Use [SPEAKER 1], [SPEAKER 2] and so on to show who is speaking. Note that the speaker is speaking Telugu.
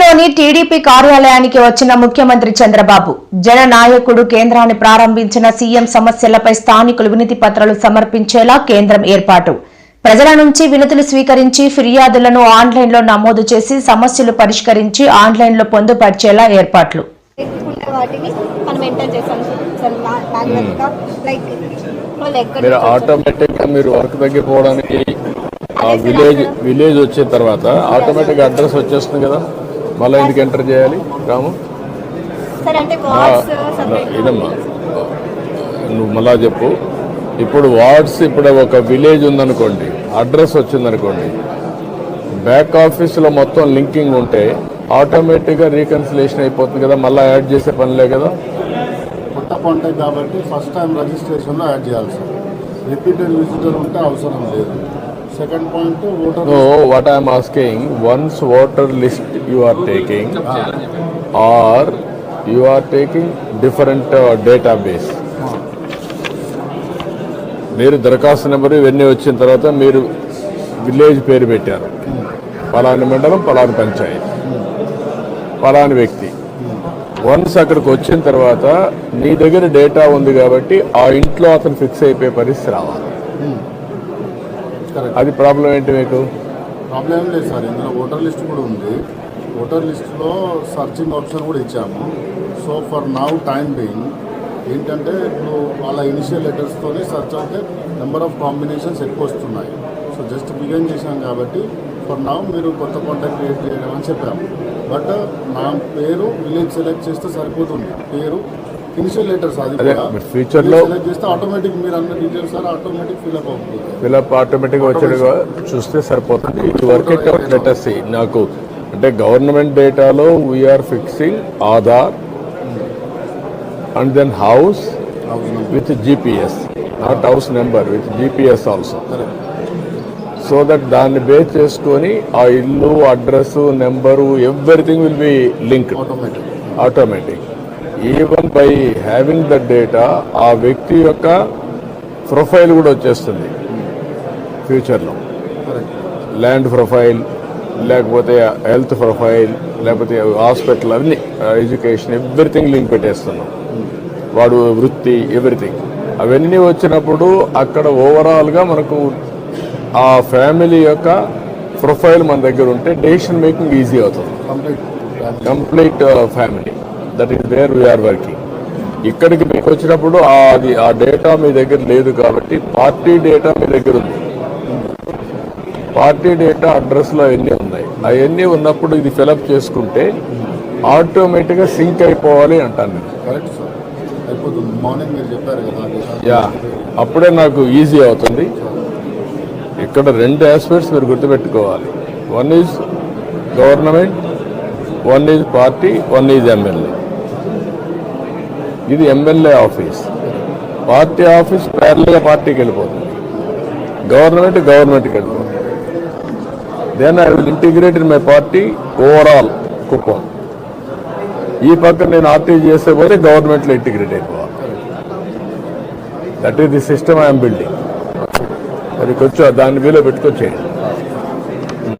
[SPEAKER 1] కుప్పంలోని టీడీపీ కార్యాలయానికి వచ్చిన ముఖ్యమంత్రి చంద్రబాబు జననాయకుడు కేంద్రాన్ని ప్రారంభించిన సీఎం సమస్యలపై స్థానికులు వినతి పత్రాలు సమర్పించేలా కేంద్రం ఏర్పాటు. ప్రజల నుంచి వినతులు స్వీకరించి ఫిర్యాదులను ఆన్లైన్లో నమోదు చేసి సమస్యలు పరిష్కరించి ఆన్లైన్లో పొందుపరిచేలా ఏర్పాట్లు.
[SPEAKER 2] విలేజ్ వచ్చిన తర్వాత ఆటోమేటిక్ అడ్రస్ వచ్చేస్తుంది కదా, మళ్ళీ ఎందుకు ఎంటర్ చేయాలి రాము? ఇదమ్మా నువ్వు మళ్ళా చెప్పు. ఇప్పుడు వార్డ్స్, ఇప్పుడు ఒక విలేజ్ ఉందనుకోండి, అడ్రస్ వచ్చిందనుకోండి, బ్యాక్ ఆఫీస్లో మొత్తం లింకింగ్ ఉంటే ఆటోమేటిక్గా రీకన్సిలేషన్ అయిపోతుంది కదా, మళ్ళీ యాడ్ చేసే పనిలే కదా.
[SPEAKER 3] కొత్త కాంటాక్ట్ కాబట్టి ఫస్ట్ టైం రిజిస్ట్రేషన్లో యాడ్ చేయాలి సార్. రిపీటెడ్ విజిటర్ ఉంటే అవసరం లేదు. Second point, voter list.
[SPEAKER 2] No, what I am asking, once voter list you are taking, or you are taking different database. మీరు దరఖాస్తు నెంబర్ ఇవన్నీ వచ్చిన తర్వాత మీరు విలేజ్ పేరు పెట్టారు, పలాని మండలం, పలాని పంచాయతీ, పలాని వ్యక్తి. వన్స్ అక్కడికి వచ్చిన తర్వాత నీ దగ్గర డేటా ఉంది కాబట్టి ఆ ఇంట్లో అతను ఫిక్స్ అయిపోయే పరిస్థితి రావాలి. అది ప్రాబ్లం ఏంటి మీకు?
[SPEAKER 3] ప్రాబ్లం ఏం లేదు సార్, ఇందులో ఓటర్ లిస్ట్ కూడా ఉంది. ఓటర్ లిస్ట్లో సర్చింగ్ ఆప్షన్ కూడా ఇచ్చాము. So for now time being ఏంటంటే ఇప్పుడు వాళ్ళ ఇనిషియల్ లెటర్స్తోనే సర్చ్ అయితే నెంబర్ ఆఫ్ కాంబినేషన్స్ ఎక్కువ వస్తున్నాయి. సో జస్ట్ బిగిన్ చేశాం కాబట్టి ఫర్ నౌ మీరు కొత్త కాంటాక్ట్ క్రియేట్ చేయడం అని చెప్పాము. బట్ నా పేరు విలేజ్ సెలెక్ట్ చేస్తే సరిపోతుంది. పేరు ఇనిషియల్ లెటర్స్ అది
[SPEAKER 2] ఫ్యూచర్లో
[SPEAKER 3] సెలెక్ట్ చేస్తే ఆటోమేటిక్ మీరు అన్న డీటెయిల్స్ సార్ ఆటోమేటిక్ ఫిల్అప్ అవుతుంది.
[SPEAKER 2] ఫిల్అప్ ఆటోమేటిక్గా వచ్చేట్టుగా చూస్తే సరిపోతుంది. ఇది వర్క్ ఇట్ అవుట్ లెటర్స్. నాకు అంటే గవర్నమెంట్ డేటాలో we're fixing Aadhaar and then house with GPS, not house number, with GPS also. So that దాన్ని బేస్ చేసుకొని ఆ ఇల్లు, address, number, everything will be linked automatic. Even by having the data ఆ వ్యక్తి యొక్క ప్రొఫైల్ కూడా వచ్చేస్తుంది ఫ్యూచర్లో. ల్యాండ్ ప్రొఫైల్, లేకపోతే హెల్త్ ప్రొఫైల్, లేకపోతే హాస్పిటల్, అన్నీ ఎడ్యుకేషన్, ఎవ్రీథింగ్ లింక్ పెట్టేస్తున్నాం. వాడు వృత్తి, ఎవ్రీథింగ్ అవన్నీ వచ్చినప్పుడు అక్కడ ఓవరాల్గా మనకు ఆ ఫ్యామిలీ యొక్క ప్రొఫైల్ మన దగ్గర ఉంటే డెసిషన్ మేకింగ్ ఈజీ అవుతుంది. Complete family, that is where we're working. ఇక్కడికి మీకు వచ్చినప్పుడు అది ఆ డేటా మీ దగ్గర లేదు కాబట్టి పార్టీ డేటా మీ దగ్గర ఉంది. పార్టీ డేటా అడ్రస్లో అవన్నీ ఉన్నాయి. అవన్నీ ఉన్నప్పుడు ఇది ఫిలప్ చేసుకుంటే ఆటోమేటిక్గా సింక్ అయిపోవాలి అంటాను నేను.
[SPEAKER 3] కరెక్ట్ సార్, అయిపోతుంది. మార్నింగ్ మీరు చెప్పారు కదా,
[SPEAKER 2] యా, అప్పుడే నాకు ఈజీ అవుతుంది. ఇక్కడ రెండు ఆస్పెక్ట్స్ మీరు గుర్తుపెట్టుకోవాలి. One is government, one is party, one is MLA. ఇది ఎమ్మెల్యే ఆఫీస్. పార్టీ ఆఫీస్ ప్యారల్గా పార్టీకి వెళ్ళిపోతుంది, గవర్నమెంట్కి వెళ్ళిపోతుంది. Then I will integrate in my party overall Kuppam. ఈ పక్క నేను ఆర్టీ చేసే పోతే గవర్నమెంట్లో ఇంటిగ్రేట్ అయిపోవాలి. That is the system I'm building. అది కొంచెం దాన్ని వీలో పెట్టుకొచ్చేయండి.